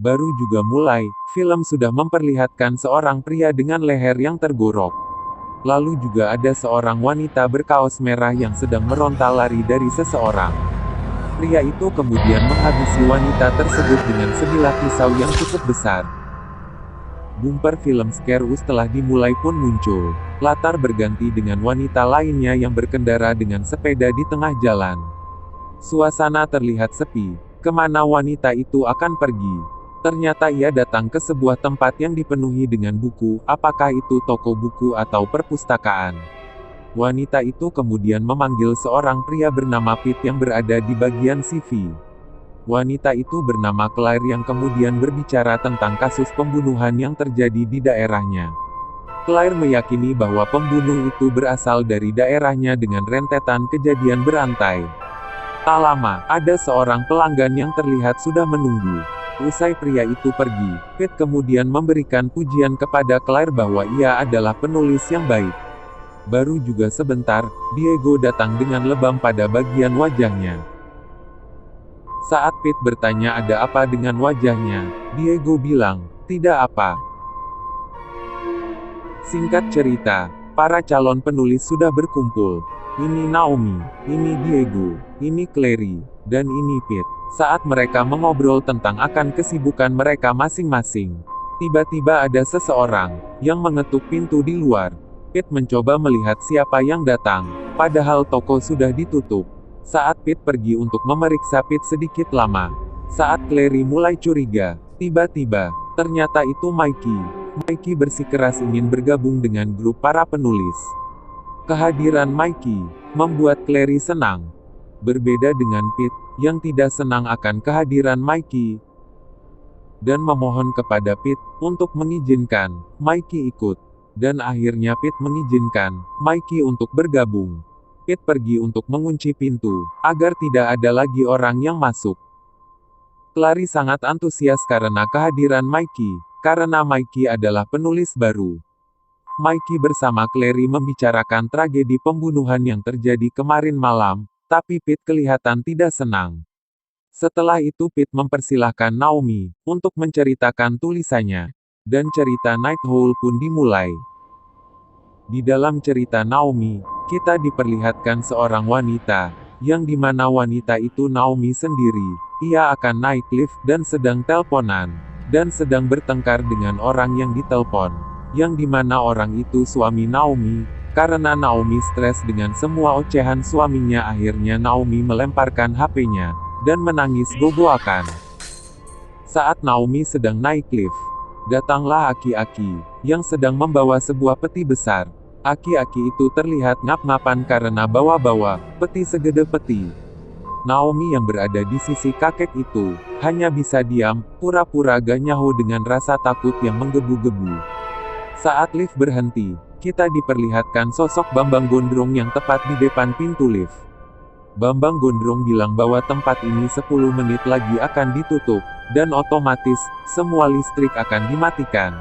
Baru juga mulai, film sudah memperlihatkan seorang pria dengan leher yang tergorok. Lalu juga ada seorang wanita berkaos merah yang sedang meronta lari dari seseorang. Pria itu kemudian menghabisi wanita tersebut dengan sebilah pisau yang cukup besar. Bumper film Scareus telah dimulai pun muncul. Latar berganti dengan wanita lainnya yang berkendara dengan sepeda di tengah jalan. Suasana terlihat sepi. Kemana wanita itu akan pergi? Ternyata ia datang ke sebuah tempat yang dipenuhi dengan buku, apakah itu toko buku atau perpustakaan. Wanita itu kemudian memanggil seorang pria bernama Pete yang berada di bagian CV. Wanita itu bernama Claire yang kemudian berbicara tentang kasus pembunuhan yang terjadi di daerahnya. Claire meyakini bahwa pembunuh itu berasal dari daerahnya dengan rentetan kejadian berantai. Tak lama, ada seorang pelanggan yang terlihat sudah menunggu. Usai pria itu pergi, Pete kemudian memberikan pujian kepada Claire bahwa ia adalah penulis yang baik. Baru juga sebentar, Diego datang dengan lebam pada bagian wajahnya. Saat Pete bertanya ada apa dengan wajahnya, Diego bilang, "Tidak apa." Singkat cerita, para calon penulis sudah berkumpul. Ini Naomi, ini Diego, ini Clary, dan ini Pete. Saat mereka mengobrol tentang akan kesibukan mereka masing-masing, tiba-tiba ada seseorang yang mengetuk pintu di luar. Pete mencoba melihat siapa yang datang, padahal toko sudah ditutup. Saat Pete pergi untuk memeriksa Pete sedikit lama. Saat Clary mulai curiga, tiba-tiba, ternyata itu Mikey. Mikey bersikeras ingin bergabung dengan grup para penulis. Kehadiran Mikey membuat Clary senang. Berbeda dengan Pete, yang tidak senang akan kehadiran Mikey, dan memohon kepada Pete untuk mengizinkan Mikey ikut. Dan akhirnya Pete mengizinkan Mikey untuk bergabung. Pete pergi untuk mengunci pintu, agar tidak ada lagi orang yang masuk. Clary sangat antusias karena kehadiran Mikey, karena Mikey adalah penulis baru. Mikey bersama Clary membicarakan tragedi pembunuhan yang terjadi kemarin malam, tapi Pete kelihatan tidak senang. Setelah itu Pete mempersilahkan Naomi untuk menceritakan tulisannya, dan cerita Night Owl pun dimulai. Di dalam cerita Naomi, kita diperlihatkan seorang wanita, yang dimana wanita itu Naomi sendiri. Ia akan naik lift dan sedang teleponan, dan sedang bertengkar dengan orang yang ditelepon, yang dimana orang itu suami Naomi. Karena Naomi stres dengan semua ocehan suaminya, akhirnya Naomi melemparkan HP-nya, dan menangis gogoakan. Saat Naomi sedang naik lift, datanglah aki-aki, yang sedang membawa sebuah peti besar. Aki-aki itu terlihat ngap-ngapan karena bawa-bawa peti segede peti. Naomi yang berada di sisi kakek itu, hanya bisa diam, pura-pura gak nyaho dengan rasa takut yang menggebu-gebu. Saat lift berhenti, kita diperlihatkan sosok Bambang Gondrong yang tepat di depan pintu lift. Bambang Gondrong bilang bahwa tempat ini 10 menit lagi akan ditutup, dan otomatis, semua listrik akan dimatikan.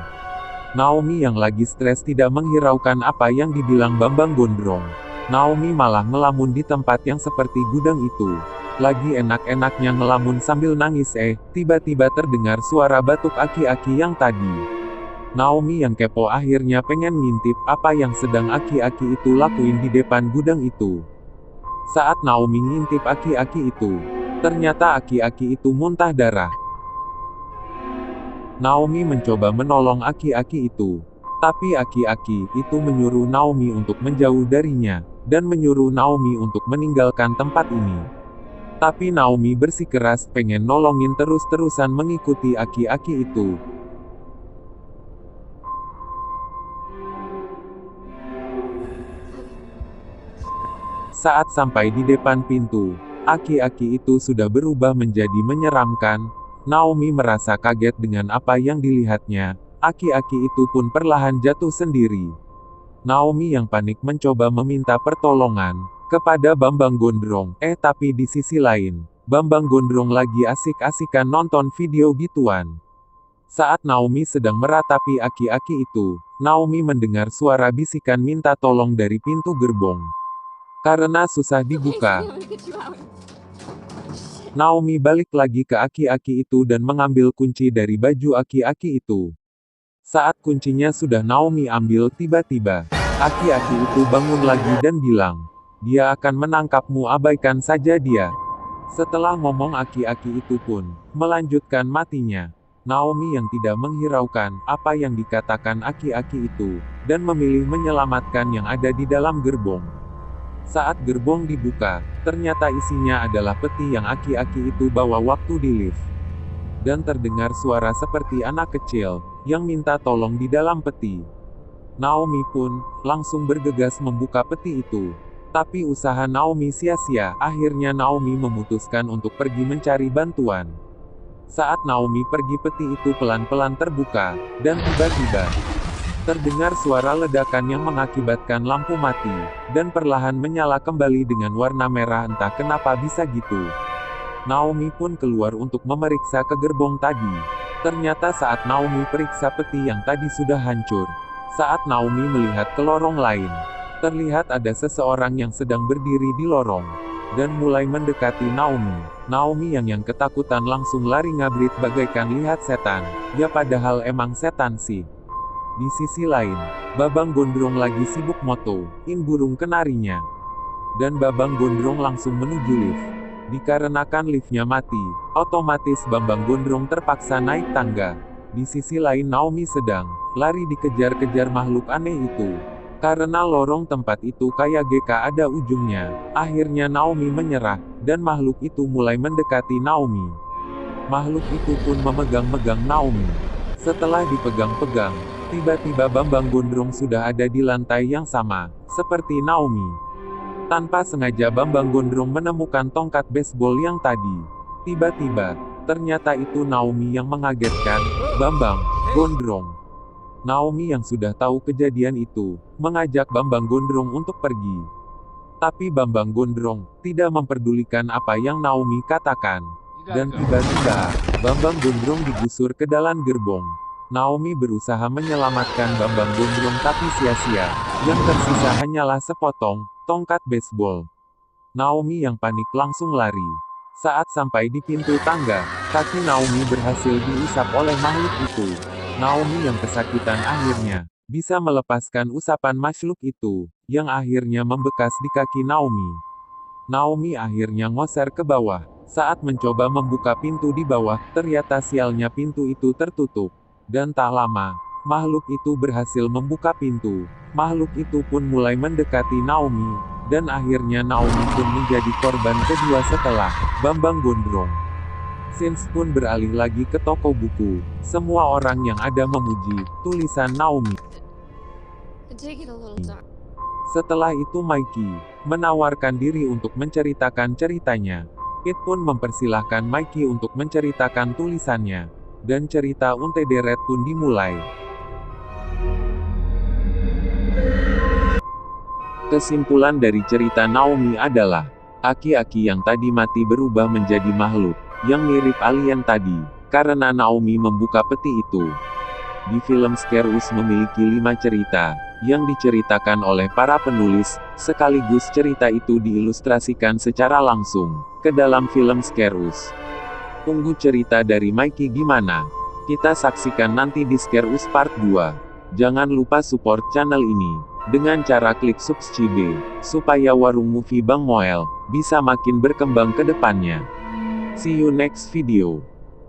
Naomi yang lagi stres tidak menghiraukan apa yang dibilang Bambang Gondrong. Naomi malah ngelamun di tempat yang seperti gudang itu. Lagi enak-enaknya ngelamun sambil nangis tiba-tiba terdengar suara batuk aki-aki yang tadi. Naomi yang kepo akhirnya pengen ngintip apa yang sedang aki-aki itu lakuin di depan gudang itu. Saat Naomi ngintip aki-aki itu, ternyata aki-aki itu muntah darah. Naomi mencoba menolong aki-aki itu. Tapi aki-aki itu menyuruh Naomi untuk menjauh darinya, dan menyuruh Naomi untuk meninggalkan tempat ini. Tapi Naomi bersikeras pengen nolongin terus-terusan mengikuti aki-aki itu. Saat sampai di depan pintu, aki-aki itu sudah berubah menjadi menyeramkan. Naomi merasa kaget dengan apa yang dilihatnya. Aki-aki itu pun perlahan jatuh sendiri. Naomi yang panik mencoba meminta pertolongan kepada Bambang Gondrong. Tapi di sisi lain, Bambang Gondrong lagi asik-asikan nonton video gituan. Saat Naomi sedang meratapi aki-aki itu, Naomi mendengar suara bisikan minta tolong dari pintu gerbong. Karena susah dibuka, Naomi balik lagi ke aki-aki itu dan mengambil kunci dari baju aki-aki itu. Saat kuncinya sudah Naomi ambil, tiba-tiba, aki-aki itu bangun lagi dan bilang, "Dia akan menangkapmu, abaikan saja dia." Setelah ngomong, aki-aki itu pun melanjutkan matinya. Naomi yang tidak menghiraukan apa yang dikatakan aki-aki itu, dan memilih menyelamatkan yang ada di dalam gerbong. Saat gerbong dibuka, ternyata isinya adalah peti yang aki-aki itu bawa waktu di lift. Dan terdengar suara seperti anak kecil yang minta tolong di dalam peti. Naomi pun langsung bergegas membuka peti itu. Tapi usaha Naomi sia-sia. Akhirnya Naomi memutuskan untuk pergi mencari bantuan. Saat Naomi pergi, peti itu pelan-pelan terbuka, dan tiba-tiba terdengar suara ledakan yang mengakibatkan lampu mati, dan perlahan menyala kembali dengan warna merah. Entah kenapa bisa gitu. Naomi pun keluar untuk memeriksa ke gerbong tadi. Ternyata saat Naomi periksa, peti yang tadi sudah hancur. Saat Naomi melihat ke lorong lain, terlihat ada seseorang yang sedang berdiri di lorong, dan mulai mendekati Naomi. Naomi yang ketakutan langsung lari ngabrit bagaikan lihat setan. Ya padahal emang setan sih. Di sisi lain, Babang Gondrong lagi sibuk moto-in burung kenarinya. Dan Babang Gondrong langsung menuju lift. Dikarenakan liftnya mati, otomatis Babang Gondrong terpaksa naik tangga. Di sisi lain, Naomi sedang lari dikejar-kejar makhluk aneh itu. Karena lorong tempat itu kayak ada ujungnya, akhirnya Naomi menyerah, dan makhluk itu mulai mendekati Naomi. Makhluk itu pun memegang-megang Naomi. Setelah dipegang-pegang, tiba-tiba Babang Gondrong sudah ada di lantai yang sama seperti Naomi. Tanpa sengaja Babang Gondrong menemukan tongkat baseball yang tadi. Tiba-tiba, ternyata itu Naomi yang mengagetkan Babang Gondrong. Naomi yang sudah tahu kejadian itu, mengajak Babang Gondrong untuk pergi. Tapi Babang Gondrong tidak memperdulikan apa yang Naomi katakan. Dan tiba-tiba, Babang Gondrong digusur ke dalam gerbong. Naomi berusaha menyelamatkan Babang Gondrong tapi sia-sia. Yang tersisa hanyalah sepotong tongkat baseball. Naomi yang panik langsung lari. Saat sampai di pintu tangga, kaki Naomi berhasil diusap oleh makhluk itu. Naomi yang kesakitan akhirnya bisa melepaskan usapan makhluk itu, yang akhirnya membekas di kaki Naomi. Naomi akhirnya ngoser ke bawah. Saat mencoba membuka pintu di bawah, ternyata sialnya pintu itu tertutup. Dan tak lama, makhluk itu berhasil membuka pintu. Makhluk itu pun mulai mendekati Naomi, dan akhirnya Naomi pun menjadi korban kedua setelah Babang Gondrong. Scenes pun beralih lagi ke toko buku. Semua orang yang ada memuji tulisan Naomi. Setelah itu Mikey menawarkan diri untuk menceritakan ceritanya. Pete pun mempersilahkan Mikey untuk menceritakan tulisannya. Dan cerita Unte Deret pun dimulai. Kesimpulan dari cerita Naomi adalah, aki-aki yang tadi mati berubah menjadi makhluk yang mirip alien tadi, karena Naomi membuka peti itu. Di film Scareus memiliki 5 cerita, yang diceritakan oleh para penulis, sekaligus cerita itu diilustrasikan secara langsung, ke dalam film Scareus. Tunggu cerita dari Mikey gimana? Kita saksikan nanti di Scareus Part 2. Jangan lupa support channel ini, dengan cara klik subscribe, supaya Warung Movie Bang Moel bisa makin berkembang ke depannya. See you next video.